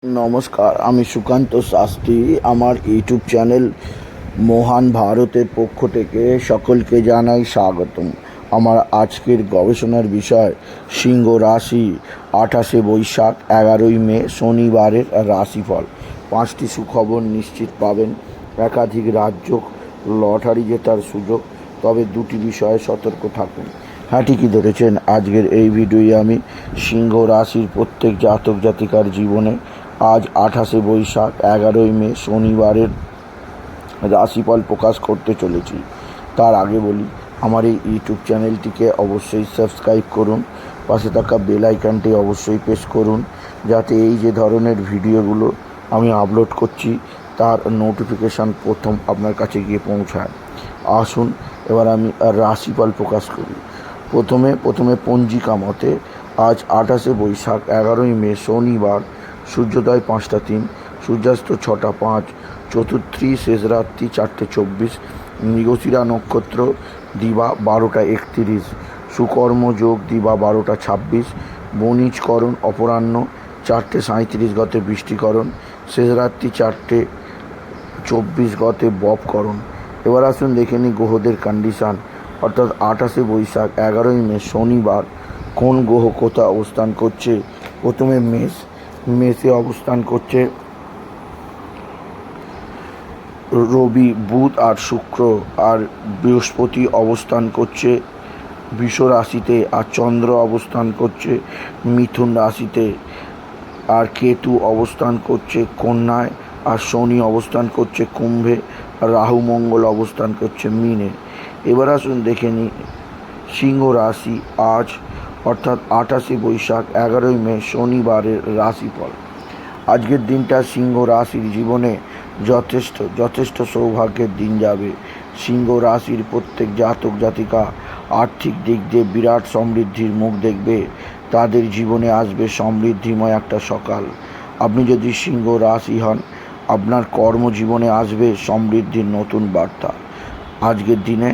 নমস্কার, আমি সুকান্ত শাস্ত্রী। আমার ইউটিউব চ্যানেল মহান ভারতের পক্ষ থেকে সকলকে জানাই স্বাগতম। আমার আজকের গবেষণার বিষয় সিংহ রাশি, 28শে বৈশাখ 11ই মে শনিবারের রাশিফল। 5টি সুখবর নিশ্চিত পাবেন, একাধিক রাজ্য লটারি জেতার সুযোগ, তবে 2টি বিষয়ে সতর্ক থাকুন। হ্যাঁ, ঠিকই ধরেছেন। আজকের এই ভিডিওয়ে আমি সিংহ রাশির প্রত্যেক জাতক জাতিকার জীবনে আজ 28শে বৈশাখ 11ই মে শনিবারের রাশিফল প্রকাশ করতে চলেছি। তার আগে বলি, আমার এই ইউটিউব চ্যানেলটিকে অবশ্যই সাবস্ক্রাইব করুন, পাশে থাকা বেল আইকনটি অবশ্যই প্রেস করুন, যাতে এই যে ধরনের ভিডিওগুলো আমি আপলোড করছি তার নোটিফিকেশান প্রথম আপনার কাছে গিয়ে পৌঁছায়। আসুন এবার আমি রাশিফল প্রকাশ করি। প্রথমে পঞ্জিকা মতে আজ 28শে বৈশাখ 11ই মে শনিবার, সূর্যোদয় 5টা 3, সূর্যাস্ত 6টা 5, চতুর্থী শেষ রাত্রি 4টে 24, মৃগশিরা নক্ষত্র দিবা 12টা 31, সুকর্ম যোগ দিবা 12টা 26, বণিজকরণ অপরাহ্ন 4টে 37 গতে বৃষ্টিকরণ, শেষ রাত্রি 4টে 24 গতে বপকরণ। এবার আসুন দেখে নিই গ্রহদের কন্ডিশান, অর্থাৎ 28শে বৈশাখ 11ই মে শনিবার কোন গ্রহ কোথায় অবস্থান করছে। প্রথমে মেষে অবস্থান করছে রবি, বুধ আর শুক্র, আর বৃহস্পতি অবস্থান করছে বৃষ রাশিতে, আর চন্দ্র অবস্থান করছে মিথুন রাশিতে, আর কেতু অবস্থান করছে কন্যায়, আর শনি অবস্থান করছে কুম্ভে, আর রাহু মঙ্গল অবস্থান করছে মীনে। এবার আসুন দেখে নিই সিংহ রাশি আজ, অর্থাৎ 28শে বৈশাখ 11ই মে শনিবারের রাশিফল। আজকের দিনটা সিংহ রাশির জীবনে যথেষ্ট সৌভাগ্যের দিন যাবে। সিংহ রাশির প্রত্যেক জাতক জাতিকা আর্থিক দিক দিয়ে বিরাট সমৃদ্ধির মুখ দেখবে। তাদের জীবনে আসবে সমৃদ্ধিময় একটা সকাল। আপনি যদি সিংহ রাশি হন, আপনার কর্মজীবনে আসবে সমৃদ্ধির নতুন বার্তা। আজকের দিনে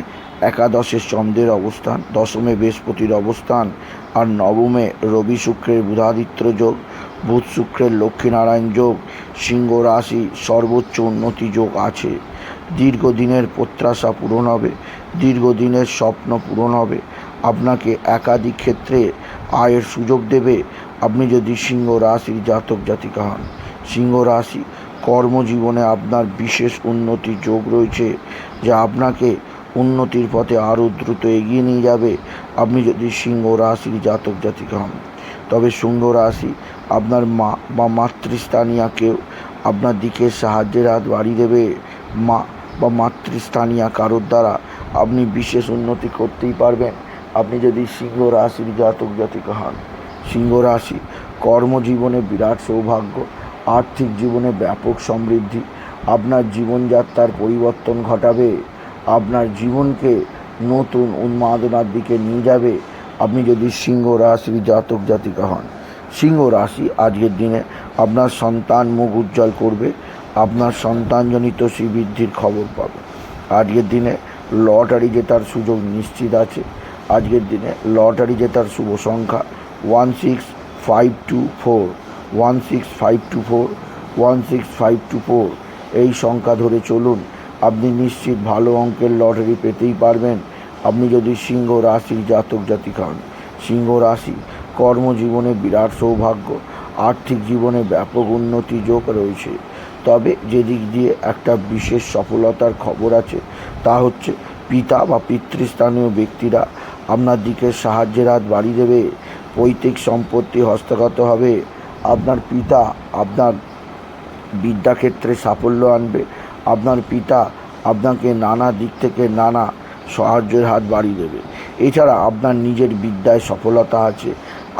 একাদশের চন্দ্রের অবস্থান, দশমে বৃহস্পতির অবস্থান, আর নবমে রবি শুক্রের বুধাদিত্য যোগ, বুধ শুক্রের লক্ষ্মীনারায়ণ যোগ, সিংহ রাশি সর্বোচ্চ উন্নতি যোগ আছে। দীর্ঘদিনের প্রত্যাশা পূরণ হবে, দীর্ঘদিনের স্বপ্ন পূরণ হবে, আপনাকে একাধিক ক্ষেত্রে আয়ের সুযোগ দেবে আপনি যদি সিংহ রাশির জাতক জাতিকা হন। সিংহ রাশি কর্মজীবনে আপনার বিশেষ উন্নতির যোগ রয়েছে, যা আপনাকে উন্নতির পথে আরও দ্রুত এগিয়ে নিয়ে যাবে আপনি যদি সিংহ রাশির জাতক জাতিকা হন। তবে সিংহ রাশি আপনার মা বা মাতৃস্থানীয় কেউ আপনার দিকে সাহায্যের হাত বাড়িয়ে দেবে। মা বা মাতৃস্থানীয় কারোর দ্বারা আপনি বিশেষ উন্নতি করতেই পারবেন আপনি যদি সিংহ রাশির জাতক জাতিকা হন। সিংহ রাশি কর্মজীবনে বিরাট সৌভাগ্য, আর্থিক জীবনে ব্যাপক সমৃদ্ধি, আপনার জীবনযাত্রার পরিবর্তন ঘটাবে, আপনার জীবনকে নতুন উন্মাদনার দিকে নিয়ে যাবে আপনি যদি সিংহ রাশির জাতক জাতিকা হন। সিংহ রাশি আজকের দিনে আপনার সন্তান মুখ উজ্জ্বল করবে, আপনার সন্তানজনিত শ্রীবৃদ্ধির খবর পাবে। আজকের দিনে লটারি জেতার সুযোগ নিশ্চিত আছে। আজকের দিনে লটারি জেতার শুভ সংখ্যা 16524, 16524, 16524। এই সংখ্যা ধরে চলুন, আপনি নিশ্চিত ভালো অঙ্কের লটারি পেতেই পারবেন আপনি যদি সিংহ রাশির জাতক জাতিকা হন। সিংহ রাশি কর্মজীবনে বিরাট সৌভাগ্য, আর্থিক জীবনে ব্যাপক উন্নতি যোগ রয়েছে। তবে যেদিক দিয়ে একটা বিশেষ সফলতার খবর আছে তা হচ্ছে পিতা বা পিতৃস্থানীয় ব্যক্তিরা আপনার দিকে সাহায্যের হাত বাড়িয়ে দেবে, পৈতৃক সম্পত্তি হস্তগত হবে, আপনার পিতা আপনার বিদ্যাক্ষেত্রে সাফল্য আনবে, আপনার পিতা আপনাকে নানা দিক থেকে নানা সাহায্যের হাত বাড়িয়ে দেবে। এছাড়া আপনার নিজের বিদ্যায় সফলতা আছে,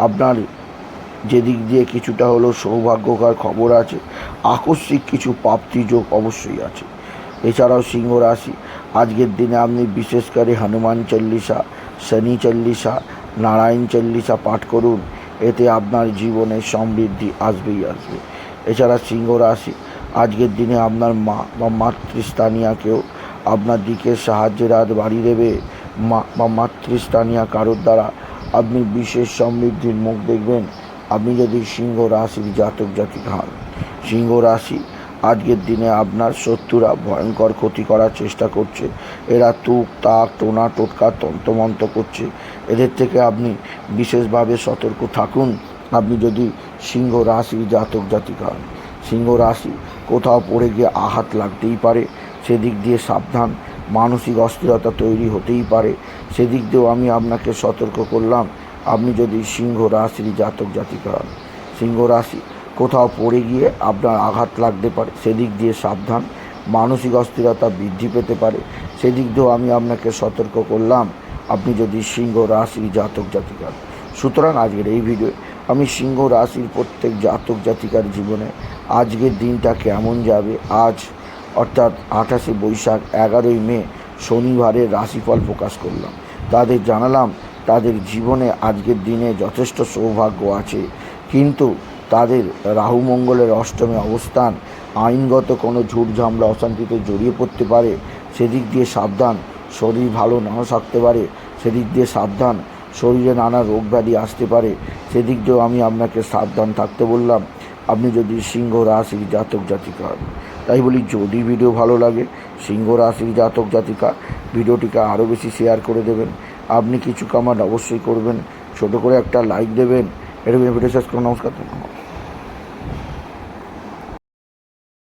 আপনার যেদিক দিয়ে কিছুটা হলেও সৌভাগ্যকর খবর আছে, আকস্মিক কিছু প্রাপ্তি যোগ অবশ্যই আছে। এছাড়াও সিংহ রাশি আজকের দিনে আপনি বিশেষ করে হনুমান চল্লিশা, শনি চল্লিশা, নারায়ণ চল্লিশা পাঠ করুন, এতে আপনার জীবনে সমৃদ্ধি আসবেই আসবে। এছাড়া সিংহ রাশি আজকের দিনে আপনার মা বা মাতৃস্থানীয় কেউ আপনার দিকে সাহায্যের হাত বাড়িয়ে দেবে। মা বা মাতৃস্থানীয় কারোর দ্বারা আপনি বিশেষ সমৃদ্ধির মুখ দেখবেন আপনি যদি সিংহ রাশির জাতক জাতিকা হন। সিংহ রাশি, আজকের দিনে আপনার শত্রুরা ভয়ঙ্কর ক্ষতি করার চেষ্টা করছে। এরা তুক তাক টোনা টোটকা তন্ত্রমন্ত্র করছে। এদের থেকে আপনি বিশেষভাবে সতর্ক থাকুন। আপনি যদি সিংহ রাশির জাতক জাতিকা হন, সিংহ রাশি, কোথাও পড়ে গিয়ে আঘাত লাগতেই পারে, সেদিক দিয়ে সাবধান। মানসিক অস্থিরতা তৈরি হতেই পারে, সেদিক দিয়েও আমি আপনাকে সতর্ক করলাম। আপনি যদি সিংহ রাশির জাতক জাতিকা হন, সিংহ রাশি, কোথাও পড়ে গিয়ে আপনার আঘাত লাগতে পারে, সেদিক দিয়ে সাবধান। মানসিক অস্থিরতা বৃদ্ধি পেতে পারে, সেদিক দিয়েও আমি আপনাকে সতর্ক করলাম। আপনি যদি সিংহ রাশির জাতক জাতিকা হন। সুতরাং আজকের এই ভিডিও আমি সিংহ রাশির প্রত্যেক জাতক জাতিকার জীবনে আজকের দিনটা কেমন যাবে, আজ অর্থাৎ 28শে বৈশাখ 11ই মে শনিবারের রাশিফল প্রকাশ করলাম। তাদের জানালাম তাদের জীবনে আজকের দিনে যথেষ্ট সৌভাগ্য আছে, কিন্তু তাদের রাহু মঙ্গলের অষ্টমে অবস্থান আইনগত কোনো ঝুট ঝামেলা অশান্তিতে জড়িয়ে পড়তে পারে, সেদিক দিয়ে সাবধান। শরীর ভালো নাও থাকতে পারে, সেদিক দিয়ে সাবধান। শরীরে নানা রোগ ব্যাধি আসতে পারে, সেদিক দিয়েও আমি আপনাকে সাবধান থাকতে বললাম। আপনি যদি সিংহ রাশির জাতক জাতিকা হন। তাই বলি, যদি ভিডিও ভালো লাগে সিংহ রাশির জাতক জাতিকা, ভিডিওটিকে আরও বেশি শেয়ার করে দেবেন। আপনি কিছু কমেন্ট অবশ্যই করবেন, ছোটো করে একটা লাইক দেবেন। এরকম ভিডিও শেষ করে নমস্কার।